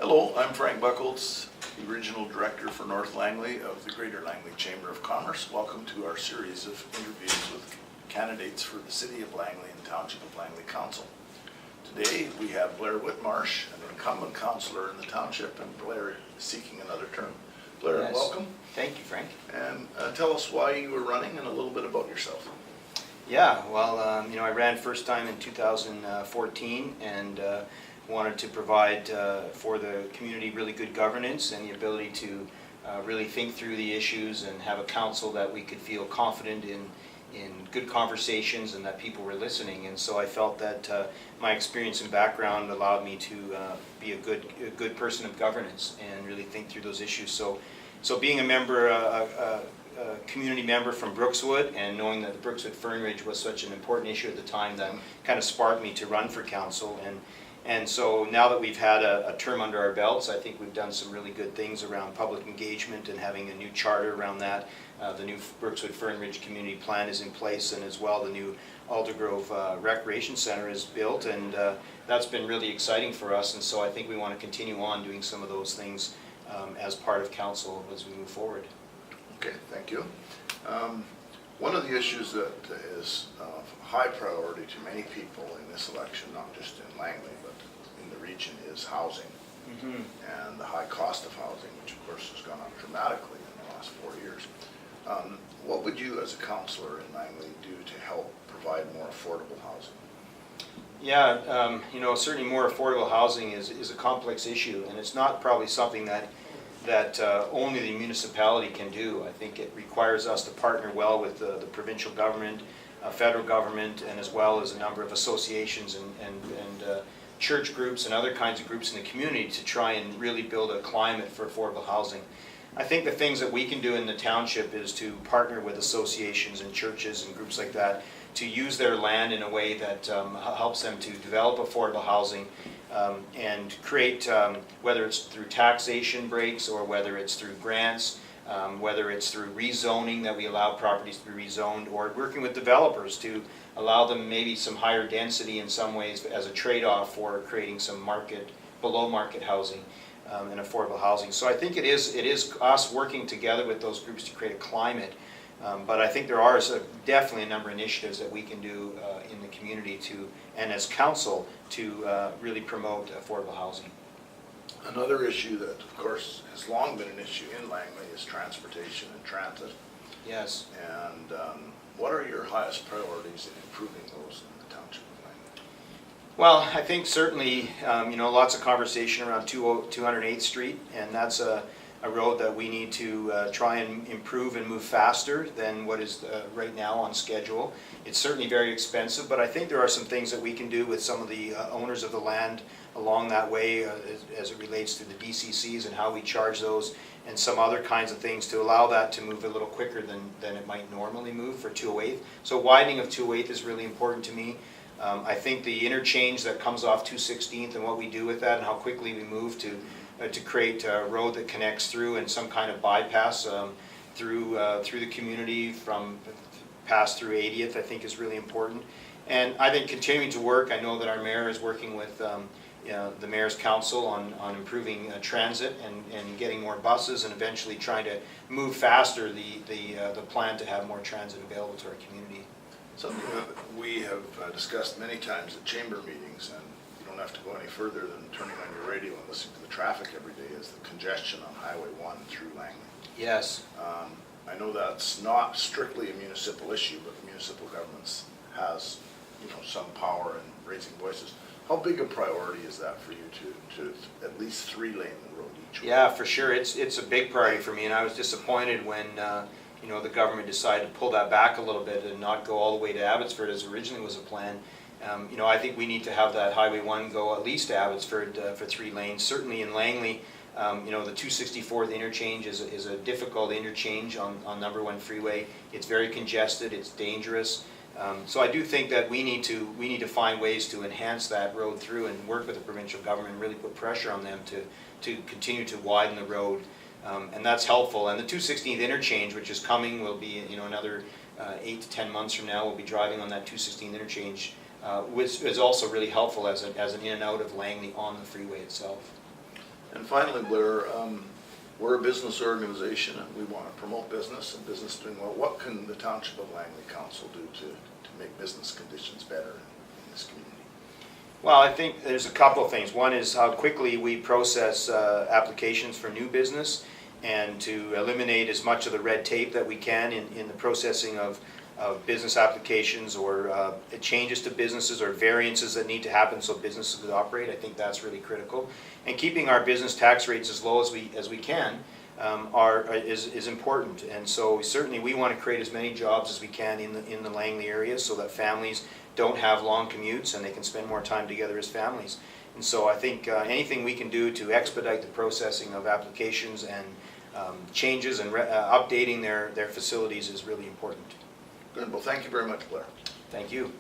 Hello, I'm Frank Buckles, the Regional Director for North Langley of the Greater Langley Chamber of Commerce. Welcome to our series of interviews with candidates for the City of Langley and Township of Langley Council. Today we have Blair Whitmarsh, an incumbent councillor in the township, and Blair is seeking another term. Blair, Yes. welcome. Thank you, Frank. And tell us why you were running and a little bit about yourself. Yeah, well, I ran first time in 2014 and wanted to provide for the community really good governance and the ability to really think through the issues and have a council that we could feel confident in good conversations and that people were listening. And so I felt that my experience and background allowed me to be a good person of governance and really think through those issues. So being a member, a community member from Brookswood, and knowing that the Brookswood Fern Ridge was such an important issue at the time, that kind of sparked me to run for council. And so now that we've had a term under our belts, I think we've done some really good things around public engagement and having a new charter around that. The new Brookswood Fern Ridge Community Plan is in place, and as well the new Aldergrove Recreation Center is built, and that's been really exciting for us. And so I think we want to continue on doing some of those things as part of council as we move forward. Okay, thank you. One of the issues that is of high priority to many people in this election, not just in Langley, but in the region, is housing. And the high cost of housing, which of course has gone up dramatically in the last 4 years. What would you as a councillor in Langley do to help provide more affordable housing? Yeah, certainly more affordable housing is a complex issue, and it's not probably something that only the municipality can do. I think it requires us to partner well with the provincial government, federal government, and as well as a number of associations and church groups and other kinds of groups in the community to try and really build a climate for affordable housing. I think the things that we can do in the township is to partner with associations and churches and groups like that to use their land in a way that helps them to develop affordable housing and create, whether it's through taxation breaks or whether it's through grants, whether it's through rezoning, that we allow properties to be rezoned, or working with developers to allow them maybe some higher density in some ways as a trade-off for creating some below market housing and affordable housing. So I think it is us working together with those groups to create a climate. But I think there are definitely a number of initiatives that we can do in the community and as council to really promote affordable housing. Another issue that, of course, has long been an issue in Langley is transportation and transit. Yes. And what are your highest priorities in improving those in the Township of Langley? Well, I think certainly, lots of conversation around 208th Street, and that's a road that we need to try and improve and move faster than what is right now on schedule. It's certainly very expensive, but I think there are some things that we can do with some of the owners of the land along that way as it relates to the DCCs and how we charge those and some other kinds of things to allow that to move a little quicker than it might normally move for 208th. So widening of 208th is really important to me. I think the interchange that comes off 216th and what we do with that and how quickly we move to create a road that connects through and some kind of bypass through the community from pass through 80th, I think is really important. And I think continuing to work, I know that our mayor is working with the mayor's council on improving transit and getting more buses and eventually trying to move faster the plan to have more transit available to our community. Something that we have discussed many times at chamber meetings, and you don't have to go any further than turning on your radio and listening to the traffic every day, is the congestion on Highway 1 through Langley. Yes. I know that's not strictly a municipal issue, but the municipal government has some power in raising voices. How big a priority is that for you to at least 3-lane the road each way? Yeah, for sure. It's a big priority for me, and I was disappointed when the government decided to pull that back a little bit and not go all the way to Abbotsford as originally was a plan. I think we need to have that Highway 1 go at least to Abbotsford for 3 lanes. Certainly in Langley, the 264th interchange is a difficult interchange on number 1 freeway. It's very congested. It's dangerous. So I do think that we need to find ways to enhance that road through and work with the provincial government and really put pressure on them to continue to widen the road. And that's helpful. And the 216th interchange, which is coming, will be another 8 to 10 months from now. We'll be driving on that 216th interchange, which is also really helpful as an in and out of Langley on the freeway itself. And finally, Blair, we're a business organization and we want to promote business and business doing well. What can the Township of Langley Council do to make business conditions better in this community? Well, I think there's a couple of things. One is how quickly we process applications for new business, and to eliminate as much of the red tape that we can in the processing of business applications, or changes to businesses or variances that need to happen so businesses could operate. I think that's really critical. And keeping our business tax rates as low as we can is important. And so certainly we want to create as many jobs as we can in the Langley area, so that families don't have long commutes and they can spend more time together as families. And so I think anything we can do to expedite the processing of applications and changes and updating their facilities is really important. Good. Well, thank you very much, Blair. Thank you.